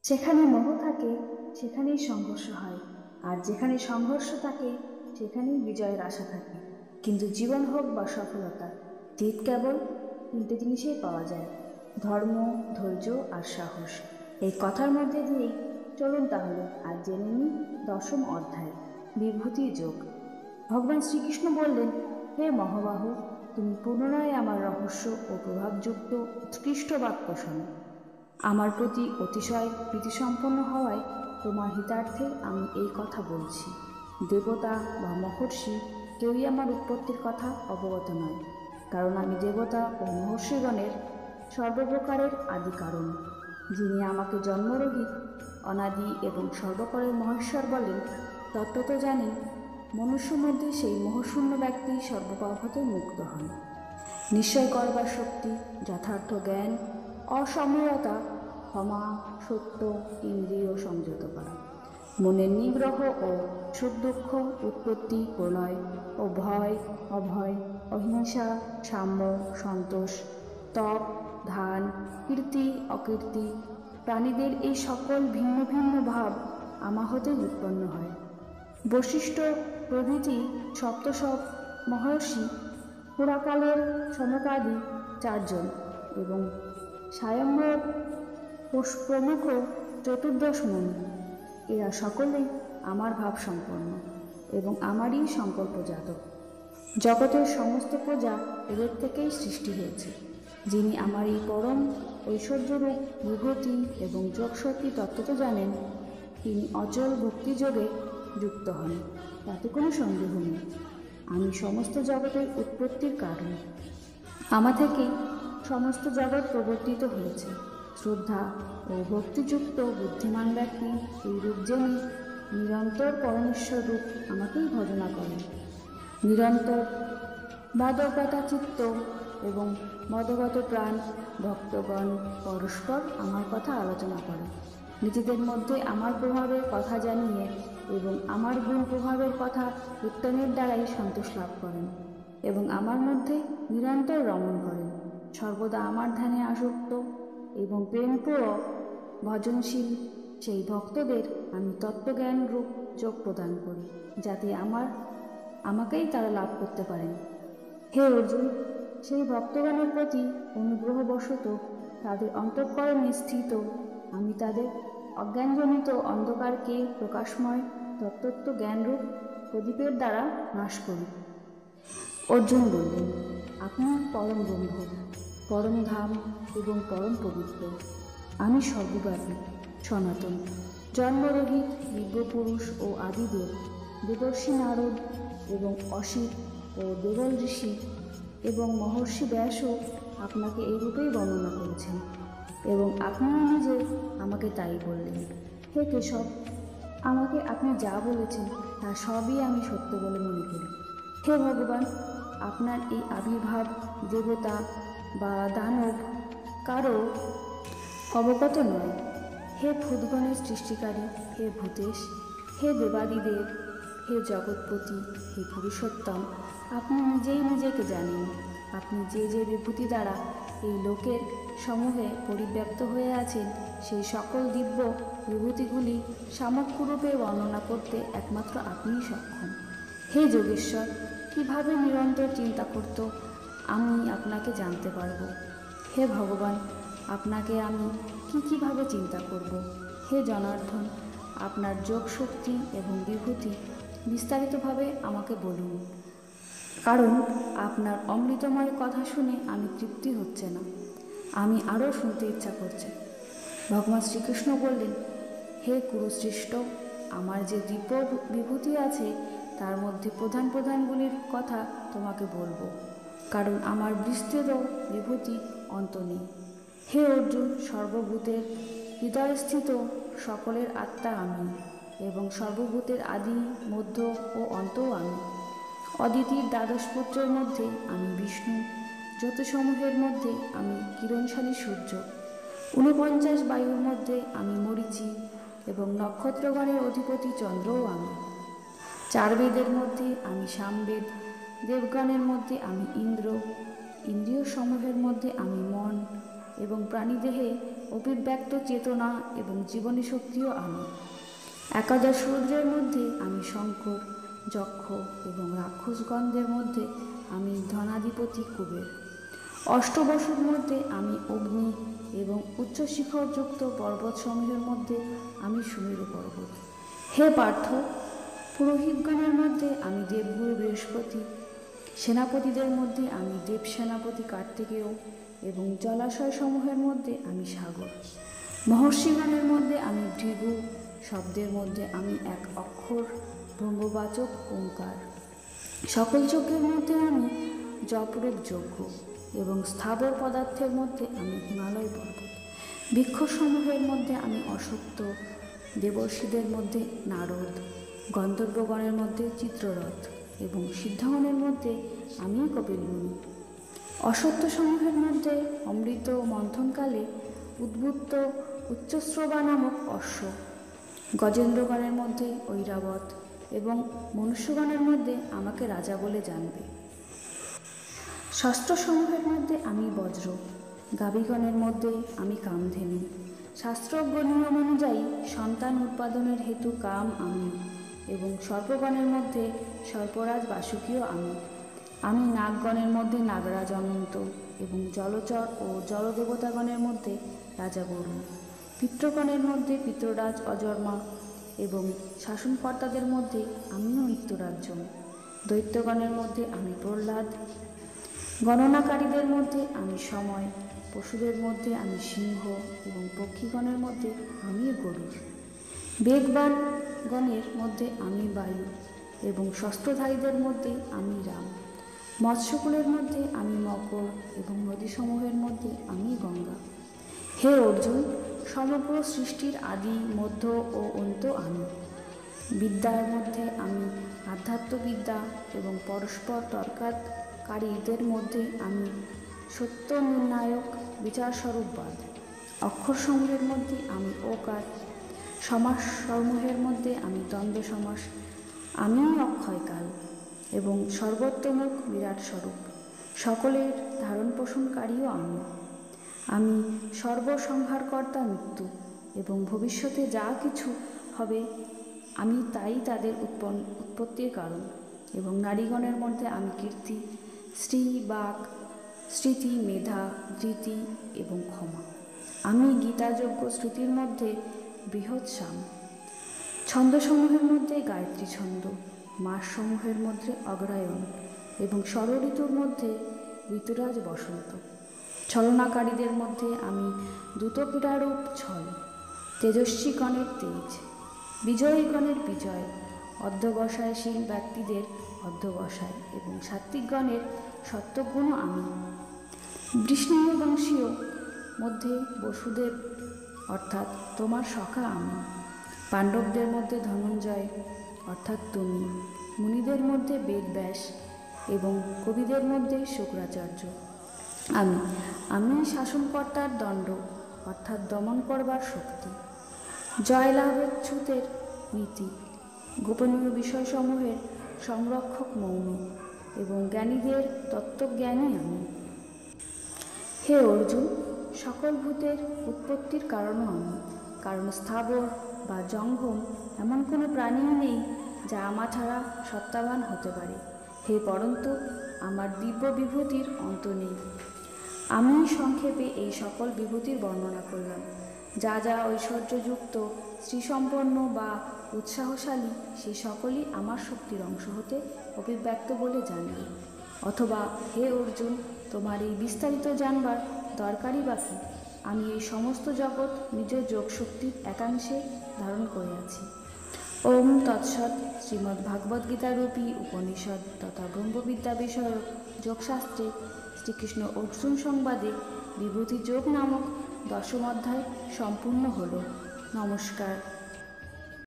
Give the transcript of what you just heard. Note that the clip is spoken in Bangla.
যেখানে মোহ থাকে সেখানেই সংঘর্ষ হয়, আর যেখানে সংঘর্ষ থাকে সেখানেই বিজয়ের আশা থাকে। কিন্তু জীবন হোক বা সফলতা, জিত কেবল তিনটে জিনিসেই পাওয়া যায়: ধর্ম, ধৈর্য আর সাহস। এই কথার মধ্যে দিয়েই চলুন তাহলে আজ জেনে নিই দশম অধ্যায়, বিভূতি যোগ। ভগবান শ্রীকৃষ্ণ বললেন, হে মহাবাহু, তুমি পুনরায় আমার রহস্য ও প্রভাবযুক্ত উৎকৃষ্ট বাক্য শোনো। আমার প্রতি অতিশয় প্রীতিসম্পন্ন হওয়ায় তোমার হিতার্থে আমি এই কথা বলছি। দেবতা বা মহর্ষি কেউই আমার উৎপত্তির কথা অবগত নয়, কারণ আমি দেবতা ও মহর্ষিগণের সর্বপ্রকারের আদি কারণ। যিনি আমাকে জন্মরহিত, অনাদি এবং সর্বকালের মহেশ্বর বলেন, তত্ত্বত জানেন, মনুষ্য মধ্যে সেই মোহশূন্য ব্যক্তি সর্বপাপ হতে মুক্ত হন। নিশ্চয় করবার শক্তি, যথার্থ জ্ঞান, অসময়তা, ক্ষমা, সত্য, ইন্দ্রিয় সংযত করা, মনের নিগ্রহ ও সুখ দুঃখ, উৎপত্তি, প্রলয় ও ভয়, অভয়, অহিংসা, সাম্য, সন্তোষ, তপ, ধান, কীর্তি, অকীর্তি, প্রাণীদের এই সকল ভিন্ন ভিন্ন ভাব আমা হতে উৎপন্ন হয়। বশিষ্ঠ প্রভৃতি সপ্তশব মহর্ষি, পুরাকালের সনকাদি 4 জন এবং স্বয়ম্বর প্রমুখ 14 মুনি, এরা সকলেই আমার ভাব সম্পন্ন এবং আমারই সংকল্পজাত। জগতের সমস্ত প্রজা এদের থেকেই সৃষ্টি হয়েছে। যিনি আমার এই পরম ঐশ্বর্যরূপ বিভূতি এবং যোগশক্তি তত্ত্বত জানেন, তিনি অচল ভক্তিযোগে যুক্ত হন, তাতে কোনো সন্দেহ নেই। আমি সমস্ত জগতের উৎপত্তির কারণ। আমা থেকেই সমস্ত জগৎ প্রবর্তিত হয়েছে। শ্রদ্ধা ও ভক্তিযুক্ত বুদ্ধিমান ব্যক্তি এই রূপ জেনে নিরন্তর পরমেশ্বর রূপ আমাকেই ভজনা করেন। নিরন্তর মদগতা চিত্ত এবং মদগত প্রাণ ভক্তগণ পরস্পর আমার কথা আলোচনা করে, নিজেদের মধ্যে আমার প্রভাবের কথা জানিয়ে এবং আমার গুণ প্রভাবের কথা উত্তমের দ্বারাই সন্তোষ লাভ করেন এবং আমার মধ্যে নিরন্তর রমণ করেন। সর্বদা আমার ধ্যানে আসক্ত এবং প্রেমপূর্বক ভজনশীল সেই ভক্তদের আমি তত্ত্বজ্ঞান রূপ যোগ প্রদান করি, যাতে আমাকেই তারা লাভ করতে পারেন। হে অর্জুন, সেই ভক্তগণের প্রতি অনুগ্রহবশত তাদের অন্তঃকরণে স্থিত আমি তাদের অজ্ঞানজনিত অন্ধকারকে প্রকাশময় তত্ত্ব জ্ঞানরূপ প্রদীপের দ্বারা নাশ করি। অর্জুন বললেন, আপনি পরম ব্রহ্ম, পরম ধাম এবং পরম পবিত্র। আমি সর্বব্যাপী, সনাতন, জন্মরহিত দিব্যপুরুষ ও আদিদেব, দেবর্ষি নারদ এবং অসিত ও দেবল ঋষি এবং মহর্ষি ব্যাসও আপনাকে এই রূপেই বর্ণনা করেছেন এবং আপনিও নিজে আমাকে তাই বললেন। হে কেশব, আমাকে আপনি যা বলেছেন তা সবই আমি সত্য বলে মনে করি। হে ভগবান, আপনার এই আবির্ভাব দেবতা বা দানব কারো অবগত নয়। হে ভূতগণের সৃষ্টিকারী, হে ভূতেশ, হে দেবাদিদেব, হে জগৎপতি, হে পুরুষোত্তম, আপনি নিজেই নিজেকে জানেন। আপনি যে যে বিভূতি দ্বারা এই লোকের সমূহে পরিব্যাপ্ত হয়ে আছেন, সেই সকল দিব্য বিভূতিগুলি সামগ্রীরূপে বর্ণনা করতে একমাত্র আপনিই সক্ষম। হে যোগেশ্বর, কিভাবে নিরন্তর চিন্তা করত আমি আপনাকে জানতে পারব? হে ভগবান, আপনাকে আমি কিভাবে চিন্তা করব? হে জনার্দন, আপনার যোগ শক্তি এবং বিভূতি বিস্তারিতভাবে আমাকে বলুন, কারণ আপনার অমৃতময় কথা শুনে আমি তৃপ্তি হচ্ছে না, আমি আরও শুনতে ইচ্ছা করছে। ভগবান শ্রীকৃষ্ণ বললেন, হে কুরুশ্রেষ্ঠ, আমার যে দিব্য বিভূতি আছে তার মধ্যে প্রধান প্রধানগুলির কথা তোমাকে বলবো, কারণ আমার বিস্তৃত বিভূতি অন্ত নেই। হে অর্জুন, সর্বভূতের হৃদয়স্থিত সকলের আত্মা আমি এবং সর্বভূতের আদি, মধ্য ও অন্তও আমি। অদিতির 12 পুত্রের মধ্যে আমি বিষ্ণু, জ্যোতিসমূহের মধ্যে আমি কিরণশালী সূর্য, 49 বায়ুর মধ্যে আমি মরীচি এবং নক্ষত্রগণের অধিপতি চন্দ্রও আমি। 4 বেদের মধ্যে আমি সামবেদ, দেবগণের মধ্যে আমি ইন্দ্র, ইন্দ্রিয় সমূহের মধ্যে আমি মন এবং প্রাণীদেহে অভিব্যক্ত চেতনা এবং জীবনী শক্তিও আমি। একাদশ রুদ্রের মধ্যে আমি শঙ্কর, যক্ষ এবং রাক্ষসগণদের মধ্যে আমি ধনাধিপতি কুবের। অষ্টবসুর মধ্যে আমি অগ্নি এবং উচ্চ শিখরযুক্ত পর্বতসমূহের মধ্যে আমি সুমেরু পর্বত। হে পার্থ, পুরোহিতগণের মধ্যে আমি দেবগুরু বৃহস্পতি, সেনাপতিদের মধ্যে আমি দেব সেনাপতি কার্তিকেয় এবং জলাশয়সমূহের মধ্যে আমি সাগর। মহর্ষিগণের মধ্যে আমি ভৃগু, শব্দের মধ্যে আমি এক অক্ষর ব্রহ্মবাচক ওঙ্কার। সকল যজ্ঞের মধ্যে আমি জপরূপ যজ্ঞ এবং স্থাবর পদার্থের মধ্যে আমি হিমালয় পর্বত। বৃক্ষসমূহের মধ্যে আমি অসত্য, দেবর্ষিদের মধ্যে নারদ, গন্ধর্বগণের মধ্যে চিত্ররথ এবং সিদ্ধগণের মধ্যে আমি কপিলমুনি। অসত্যসমূহের মধ্যে অমৃত মন্থনকালে উদ্বুদ্ধ উচ্চশ্রবা নামক অশ্ব, গজেন্দ্রগণের মধ্যে ঐরাবত এবং মনুষ্যগণের মধ্যে আমাকে রাজা বলে জানবে। শস্ত্রসমূহের মধ্যে আমি বজ্র, গাভীগণের মধ্যে আমি কামধেনু। শাস্ত্রজ্ঞ নিয়ম অনুযায়ী সন্তান উৎপাদনের হেতু কাম আমি এবং সর্পগণের মধ্যে সর্পরাজ বাসুকীয় আমি। আমি নাগগণের মধ্যে নাগরাজ অনন্ত এবং জলচর ও জলদেবতাগণের মধ্যে রাজা বরুণ। পিতৃগণের মধ্যে পিতৃরাজ অজর্মা এবং শাসনকর্তাদের মধ্যে আমিও মৃত্যুরাজ্যম। দৈত্যগণের মধ্যে আমি প্রহ্লাদ, গণনাকারীদের মধ্যে আমি সময়, পশুদের মধ্যে আমি সিংহ এবং পক্ষীগণের মধ্যে আমি গরুড়। বেগবান গণের মধ্যে আমি বায়ু এবং শস্ত্রধারীদের মধ্যে আমি রাম। মৎস্যকুলের মধ্যে আমি মকর এবং নদীসমূহের মধ্যে আমি গঙ্গা। হে অর্জুন, সমগ্র সৃষ্টির আদি, মধ্য ও অন্ত আমি। বিদ্যার মধ্যে আমি আধ্যাত্মবিদ্যা এবং পরস্পর তর্কাকারীদের মধ্যে আমি সত্য নির্ণায়ক বিচারস্বরূপবাদ। অক্ষরসমূহের মধ্যে আমি ওকার, সমাসসমূহের মধ্যে আমি দ্বন্দ্ব সমাস। আমি অক্ষয়কাল এবং সর্বোত্তমক বিরাট স্বরূপ। সকলের ধারণ পোষণকারীও আমি। আমি সর্বসংহারকর্তা মৃত্যু এবং ভবিষ্যতে যা কিছু হবে আমি তাই তাদের উৎপত্তির কারণ। এবং নারীগণের মধ্যে আমি কীর্তি, শ্রী, বাক, স্মৃতি, মেধা, ধৃতি এবং ক্ষমা। আমি গীতাযোগ্য শ্রুতির মধ্যে বৃহৎসাম। ছন্দসমূহের মধ্যে গায়ত্রী ছন্দ, মাসসমূহের মধ্যে অগ্রায়ণ এবং ষড়ঋতুর মধ্যে ঋতুরাজ বসন্ত। ছলনাকারীদের মধ্যে আমি দ্রুতক্রীড়ারূপ ছল, তেজস্বীগণের তেজ, বিজয়ীগণের বিজয়, অধ্যবসায়শীল ব্যক্তিদের অধ্যবসায় এবং সাত্ত্বিকগণের সত্ত্বগুণও আমি। বৃষ্ণীয় বংশীয় মধ্যে বসুদেব অর্থাৎ তোমার সখা আমি। পাণ্ডবদের মধ্যে ধনঞ্জয় অর্থাৎ তুমি। মুনিদের মধ্যে বেদব্যাস এবং কবিদের মধ্যে শুক্রাচার্য আমি শাসনকর্তার দণ্ড অর্থাৎ দমন করবার শক্তি। জয়লাভচ্যুতের নীতি, গোপনীয় বিষয়সমূহের সংরক্ষক মৌন এবং জ্ঞানীদের তত্ত্বজ্ঞানী আমি। হে অর্জুন, সকল ভূতের উৎপত্তির কারণও আমি, কারণ স্থাবর বা জঙ্গম এমন কোনো প্রাণীও নেই যা আমা ছাড়া সত্তাবান হতে পারে। হে পরন্তু, আমার দিব্য বিভূতির অন্ত নেই। আমি সংক্ষেপে এই সকল বিভূতির বর্ণনা করলাম। যা যা ঐশ্বর্যযুক্ত, শ্রীসম্পন্ন বা উৎসাহশালী সে সকলই আমার শক্তির অংশ হতে অভিব্যক্ত বলে জানবে। অথবা হে অর্জুন, তোমার এই বিস্তারিত জানবার দরকারই বা কি? আমি এই সমস্ত জগৎ নিজ যোগশক্তির একাংশে ধারণ করে আছি। ওম তৎসৎ। শ্রীমদ্ভাগবদ্গীতারূপী উপনিষদ তথা ব্রহ্মবিদ্যা বিষয়ক যোগশাস্ত্রে শ্রীকৃষ্ণ অর্জুন সংবাদে বিভূতি যোগ নামক 10ম অধ্যায় সম্পূর্ণ হল। নমস্কার।